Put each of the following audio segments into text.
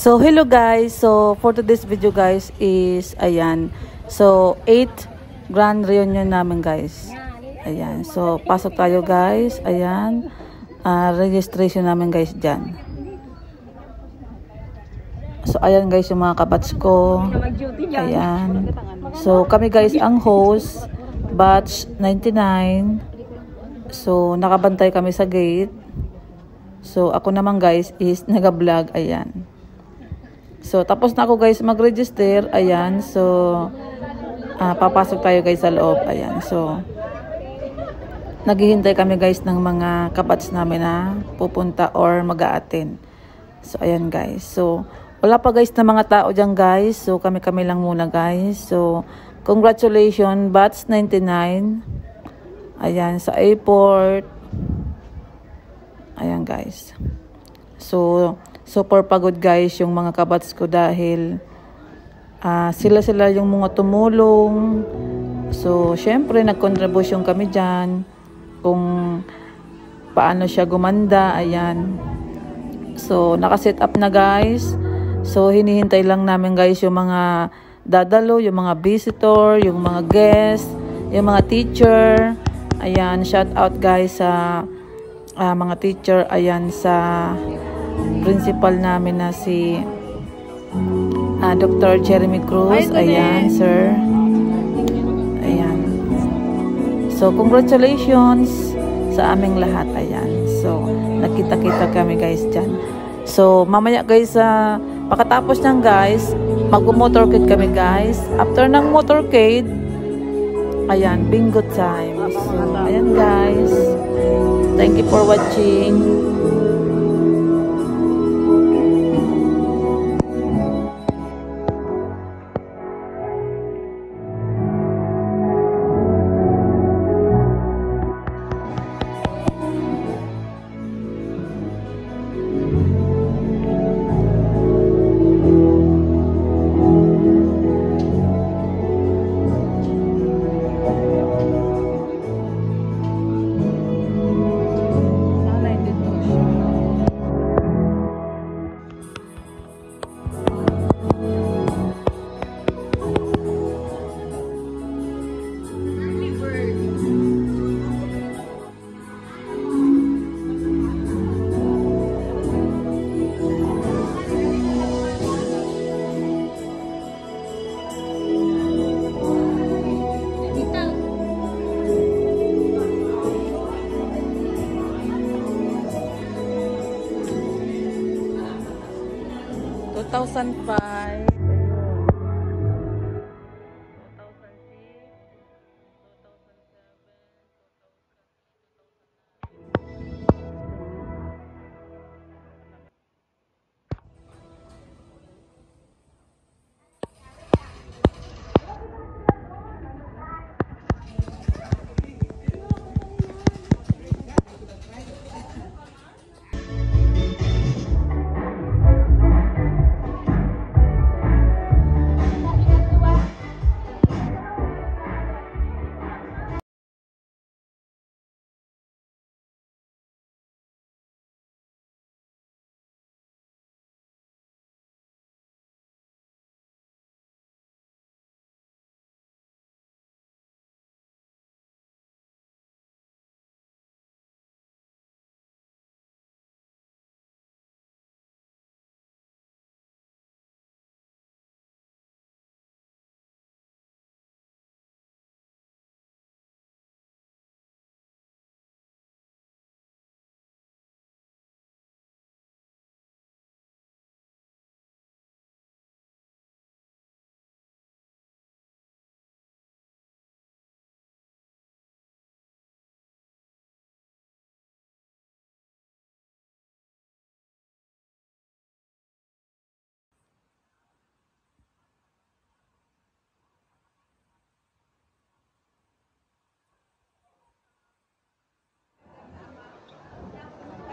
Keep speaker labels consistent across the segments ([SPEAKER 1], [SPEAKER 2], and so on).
[SPEAKER 1] So hello guys, so for today's video guys is ayan. So 8th grand reunion namin guys. Ayan. So pasok tayo guys. Ayan. Registration namin guys diyan. So ayan guys yung mga kabats ko. Ayan. So kami guys ang host, batch 99. So nakabantay kami sa gate. So ako naman guys is naga-vlog. Ayan. So, tapos na ako guys mag-register. Ayan. So, papasok tayo guys sa loob. Ayan. So, naghihintay kami guys ng mga kabats namin na pupunta or mag-a-attend. So, ayan guys. So, wala pa guys na mga tao dyan guys. So, kami-kami lang muna guys. So, congratulations batch 99. Ayan. Sa airport. Ayan guys. So, super pagod guys yung mga kabats ko dahil sila yung mga tumulong. So, syempre nag-contribution kami dyan kung paano siya gumanda. Ayan. So, nakaset up na guys. So, hinihintay lang namin guys yung mga dadalo, yung mga visitor, yung mga guest, yung mga teacher. Ayan, shout out guys sa mga teacher. Ayan, sa principal namin na si Dr. Jeremy Cruz. Ayan, sir. Ayan. So, congratulations sa aming lahat. Ayan. So, nagkita-kita kami guys dyan. So, mamaya guys, pagkatapos nyan guys, mag-motorcade kami guys. After ng motorcade, ayan, bingo time. So, ayan guys. Thank you for watching.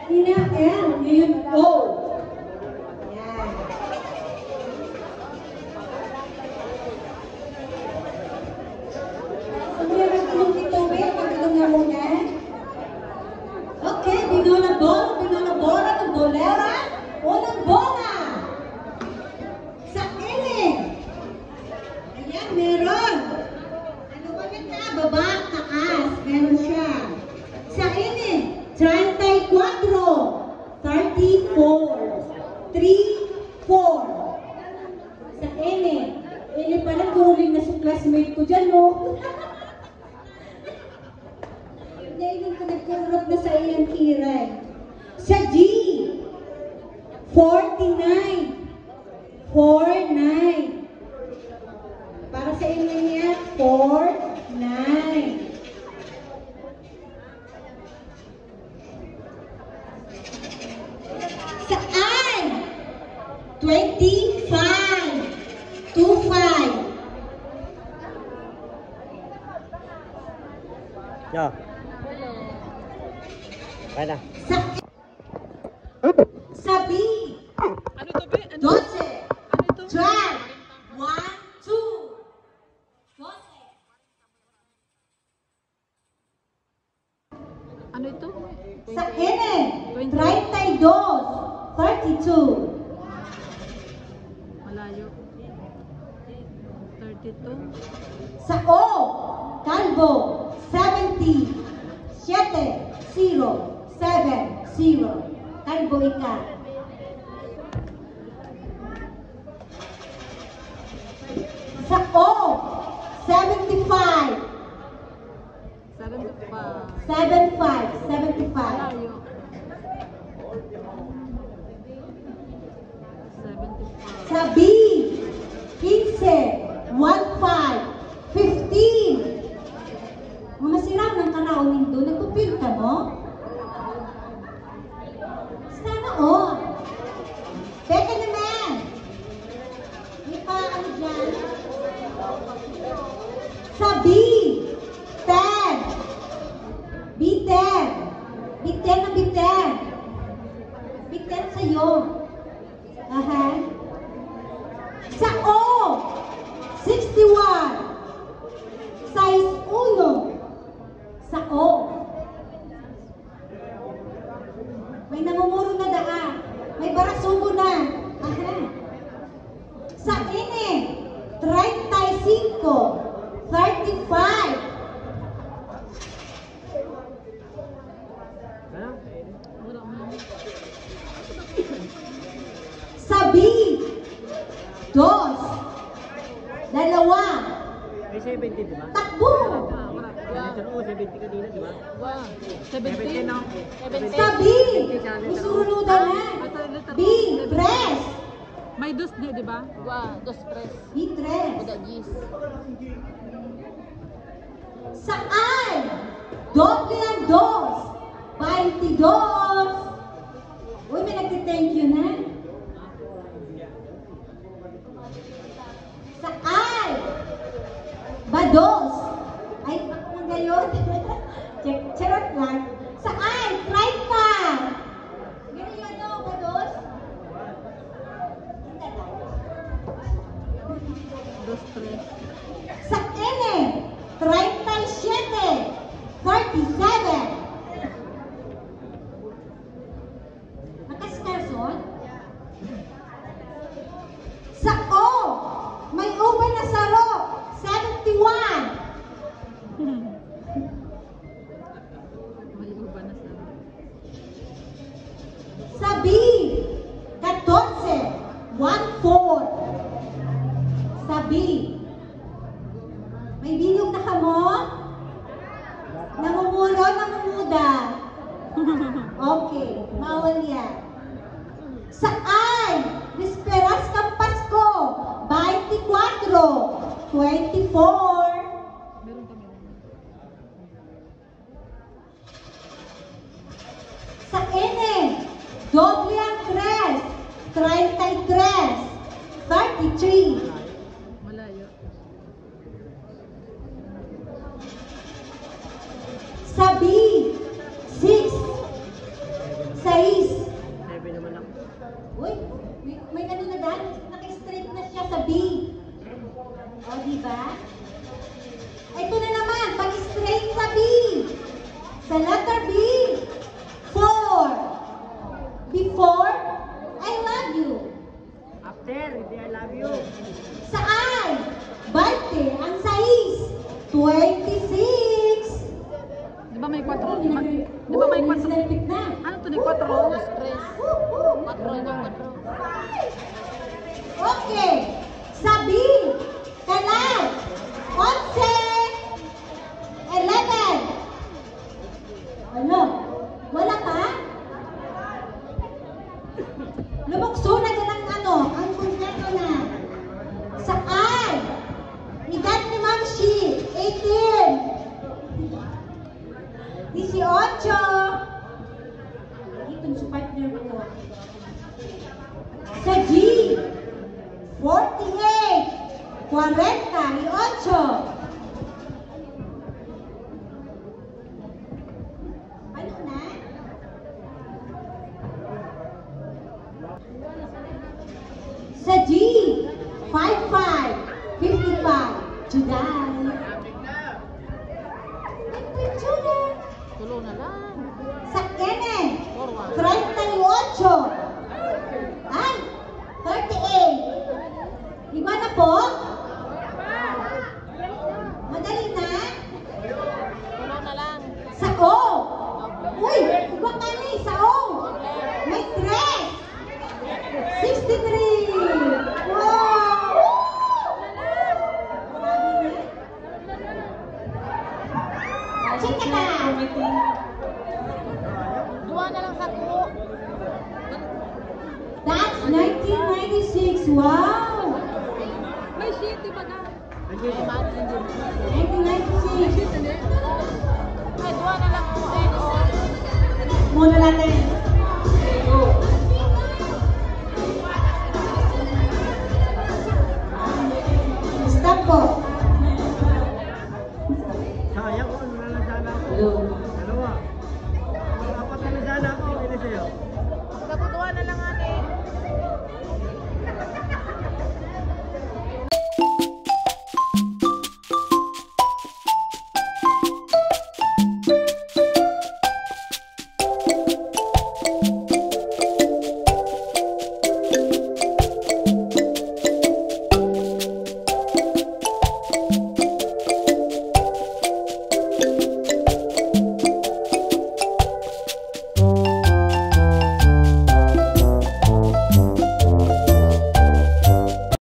[SPEAKER 2] Kanina, and ngayon, go! Yan. So, meron tulong titubig, pagkatong nga muna. Okay, binola bola, ng bolera, unang bola! Sa baba, taas. Meron siya. Sa N, 34. 34. 3, 4. Sa N, pala tuloy na sa classmate ko dyan, no? Dahil ko nagkurot na sa iyang kiray. Sa G, 49. 49. Para sa inyo niya, 49. Sa I, 25. 25.
[SPEAKER 3] Yo. Kaya na.
[SPEAKER 2] Sa B,
[SPEAKER 1] Ano to, be?
[SPEAKER 2] 12.
[SPEAKER 1] Ano to?
[SPEAKER 2] 12. 1, 2. 12.
[SPEAKER 1] Ano ito?
[SPEAKER 2] Sa N, 32. 32.
[SPEAKER 1] Malayo. 32.
[SPEAKER 2] Sa O, Calvo, 70. 7, 0, 7, 0. Calvo ika. Sa O, 75.
[SPEAKER 1] 75.
[SPEAKER 2] 75, 75.
[SPEAKER 1] Malayo. 75.
[SPEAKER 2] Sa B, 15, 15, 15. Masirap ng karaonin doon. Nagpupil ka mo? Sana all. Teka naman. May pa ano dyan? Sa B, 10. B10. B10 na B10. B10 sa'yo. Aha. Sa O, 61. Size 1. Sa O. May namumuro na daan. May barasubo na. Aha. Sa N, 35. 35.
[SPEAKER 3] Ha?
[SPEAKER 2] Sa B, 2. Dalawa.
[SPEAKER 3] May 70, di ba?
[SPEAKER 2] Takbo.
[SPEAKER 3] Letter O, 70 kanina, di ba?
[SPEAKER 1] Wow.
[SPEAKER 3] 70 na.
[SPEAKER 1] 70.
[SPEAKER 2] Sa B, isunudan na. B, 3.
[SPEAKER 1] May dos di ba?
[SPEAKER 4] Wow, dos tres.
[SPEAKER 2] B, 3.
[SPEAKER 4] Udah gis.
[SPEAKER 2] Sa I, doble ang 2. 22. Uy, may nagti-thank you na. Sa I, bados. Ay, ako man gayon. Charot lang. Sa I, 30. Ganun yun, no, bados? Hindi lang.
[SPEAKER 1] Dos, tres.
[SPEAKER 2] Sa N, 37. 47. Makaskarson? Sa O, may uban na saro. 71.
[SPEAKER 1] May iba na sa
[SPEAKER 2] Sa B, 14. 14. Sa B, may bilog na kamo? Namumuro, namumuda. Okay, bawal yan. Sa I, Risperas kang Pasko, 24. 24.
[SPEAKER 1] meron kami.
[SPEAKER 2] Sa N, doble ang 3. 33. 33.
[SPEAKER 1] Malayo.
[SPEAKER 2] Sa B, 6. 6.
[SPEAKER 3] 7 naman lang.
[SPEAKER 2] Uy, may ano na dahil, naka-straight na siya sa B. O, diba? Ito na naman, pag-straight sa B. Sa letter B, 4. Before, I love you.
[SPEAKER 3] After, hindi I love you.
[SPEAKER 2] Sa I, 20, ang 6. 26. Ito sa partner ko. Sa G, 48, 48. Ano na? Sa G, 55, 55. Juday.
[SPEAKER 1] Tulo na lang.
[SPEAKER 2] Sa N, 38. Ay, 38. Iba na po? Madali na?
[SPEAKER 1] Tulo na lang.
[SPEAKER 2] Sa O. Uy, iba ka na eh, sa O. May 3. 63. Wow! Check ka na.
[SPEAKER 1] Duwa na lang sa tulo.
[SPEAKER 2] That's 1996. Wow!
[SPEAKER 1] May shit, di ba ka?
[SPEAKER 2] 1996.
[SPEAKER 1] Ay, duwa na lang po.
[SPEAKER 2] Muna natin. Stop po.
[SPEAKER 3] Sayang ko, ano na lang sana ako. Dalawa. Apat na lang sana ako, hindi sa'yo.
[SPEAKER 1] Kakutuwa na lang nga